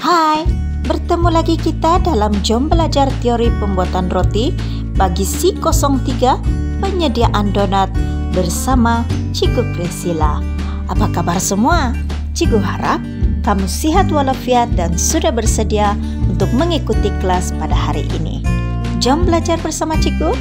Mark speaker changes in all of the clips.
Speaker 1: Hai, bertemu lagi kita dalam Jom Belajar Teori Pembuatan Roti bagi C03 Penyediaan Donat bersama Cikgu Priscilla. Apa kabar semua? Cikgu harap kamu sihat walafiat dan sudah bersedia untuk mengikuti kelas pada hari ini. Jom belajar bersama Cikgu.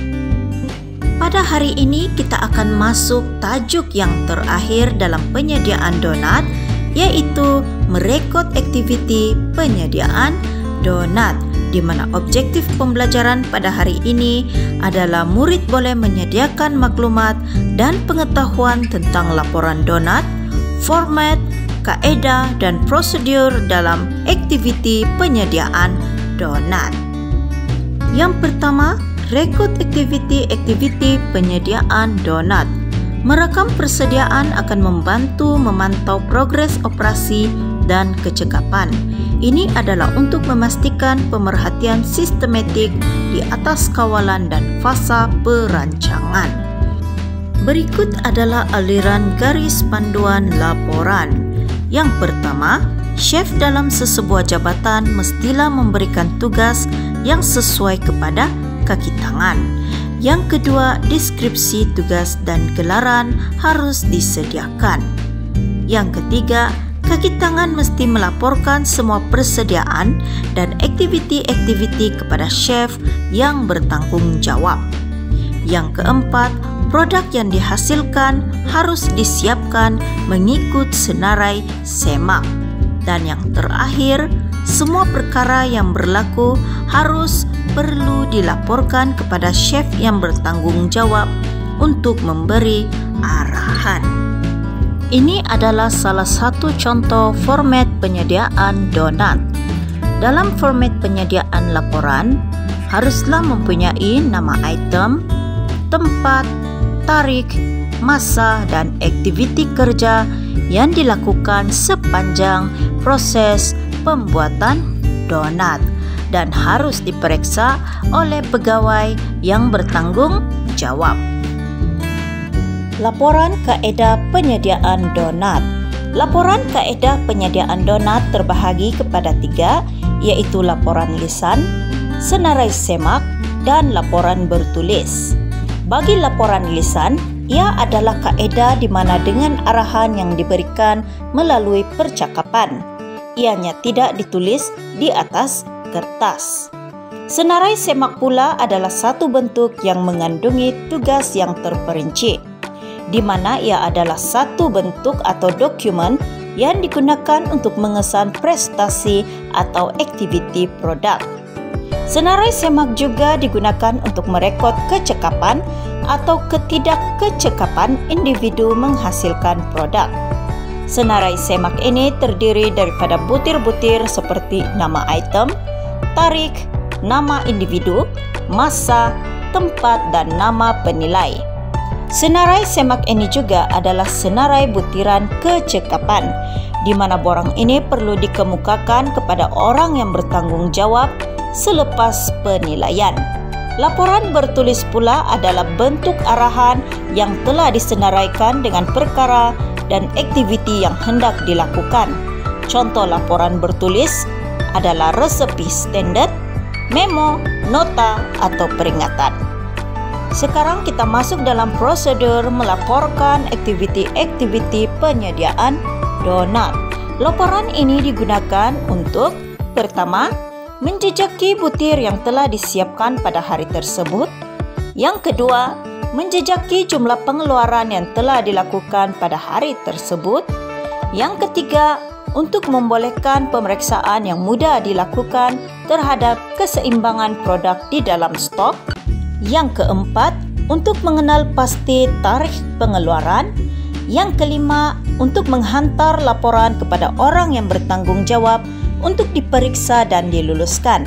Speaker 1: Pada hari ini kita akan masuk tajuk yang terakhir dalam penyediaan donat, yaitu merekod aktiviti penyediaan donat, di mana objektif pembelajaran pada hari ini adalah murid boleh menyediakan maklumat dan pengetahuan tentang laporan donat, format, kaedah dan prosedur dalam aktiviti penyediaan donat. Yang pertama, rekod aktiviti penyediaan donat. Merekam persediaan akan membantu memantau progres operasi dan kecekapan. Ini adalah untuk memastikan pemerhatian sistematik di atas kawalan dan fasa perancangan. Berikut adalah aliran garis panduan laporan. Yang pertama, chef dalam sesebuah jabatan mestilah memberikan tugas yang sesuai kepada kaki tangan. Yang kedua, deskripsi tugas dan gelaran harus disediakan. Yang ketiga, kaki tangan mesti melaporkan semua persediaan dan aktiviti-aktiviti kepada chef yang bertanggung jawab. Yang keempat, produk yang dihasilkan harus disiapkan mengikut senarai semak. Dan yang terakhir, semua perkara yang berlaku perlu dilaporkan kepada chef yang bertanggung jawab untuk memberi arahan. Ini adalah salah satu contoh format penyediaan donat. Dalam format penyediaan laporan, haruslah mempunyai nama item, tempat, tarikh, masa dan aktiviti kerja yang dilakukan sepanjang proses pembuatan donat dan harus diperiksa oleh pegawai yang bertanggung jawab. Laporan kaedah penyediaan donat. Laporan kaedah penyediaan donat terbahagi kepada 3, yaitu laporan lisan, senarai semak, dan laporan bertulis. Bagi laporan lisan, ia adalah kaedah di mana dengan arahan yang diberikan melalui percakapan, ianya tidak ditulis di atas kertas. Senarai semak pula adalah satu bentuk yang mengandungi tugas yang terperinci, di mana ia adalah satu bentuk atau dokumen yang digunakan untuk mengesan prestasi atau aktiviti produk. Senarai semak juga digunakan untuk merekod kecekapan atau ketidakkecekapan individu menghasilkan produk. Senarai semak ini terdiri daripada butir-butir seperti nama item, tarikh, nama individu, masa, tempat dan nama penilai. Senarai semak ini juga adalah senarai butiran kecekapan, di mana borang ini perlu dikemukakan kepada orang yang bertanggung jawab selepas penilaian. Laporan bertulis pula adalah bentuk arahan yang telah disenaraikan dengan perkara dan aktiviti yang hendak dilakukan. Contoh laporan bertulis adalah resepi standard, memo, nota, atau peringatan. Sekarang kita masuk dalam prosedur melaporkan aktiviti-aktiviti penyediaan donat. Laporan ini digunakan untuk pertama, menjejaki butir yang telah disiapkan pada hari tersebut. Yang kedua, menjejaki jumlah pengeluaran yang telah dilakukan pada hari tersebut. Yang ketiga, untuk membolehkan pemeriksaan yang mudah dilakukan terhadap keseimbangan produk di dalam stok. Yang keempat, untuk mengenal pasti tarikh pengeluaran. Yang kelima, untuk menghantar laporan kepada orang yang bertanggung jawab untuk diperiksa dan diluluskan.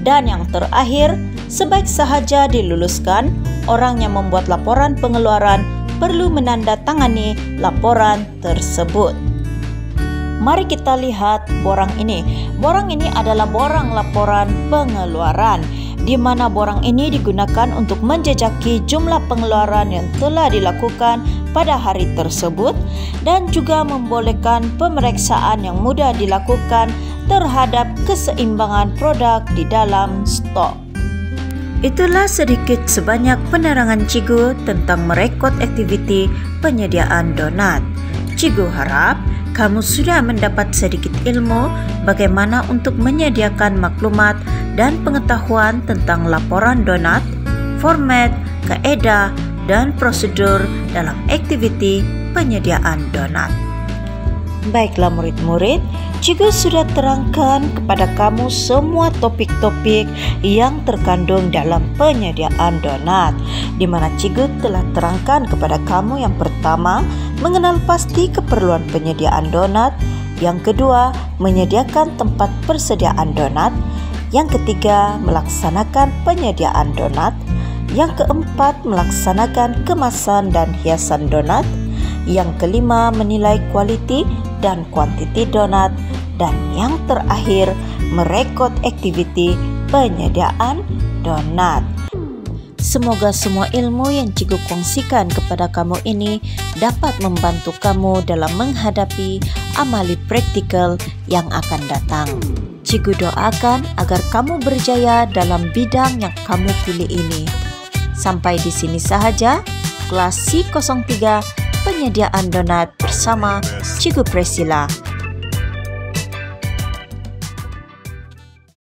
Speaker 1: Dan yang terakhir, sebaik sahaja diluluskan, orang yang membuat laporan pengeluaran perlu menandatangani laporan tersebut. Mari kita lihat borang ini. Borang ini adalah borang laporan pengeluaran, di mana borang ini digunakan untuk menjejaki jumlah pengeluaran yang telah dilakukan pada hari tersebut dan juga membolehkan pemeriksaan yang mudah dilakukan terhadap keseimbangan produk di dalam stok. Itulah sedikit sebanyak penerangan Cikgu tentang merekod aktiviti penyediaan donat. Cikgu harap kamu sudah mendapat sedikit ilmu bagaimana untuk menyediakan maklumat dan pengetahuan tentang laporan donat, format, kaedah, dan prosedur dalam aktiviti penyediaan donat. Baiklah murid-murid, Cikgu sudah terangkan kepada kamu semua topik-topik yang terkandung dalam penyediaan donat, di mana Cikgu telah terangkan kepada kamu yang pertama, mengenal pasti keperluan penyediaan donat, yang kedua, menyediakan tempat persediaan donat, yang ketiga, melaksanakan penyediaan donat, yang keempat, melaksanakan kemasan dan hiasan donat, yang kelima, menilai kualiti dan kuantiti donat, dan yang terakhir, merekod aktiviti penyediaan donat. Semoga semua ilmu yang Cikgu kongsikan kepada kamu ini dapat membantu kamu dalam menghadapi amali praktikal yang akan datang. Cikgu doakan agar kamu berjaya dalam bidang yang kamu pilih ini. Sampai di sini sahaja kelas C03 penyediaan donat bersama Cikgu Priscilla.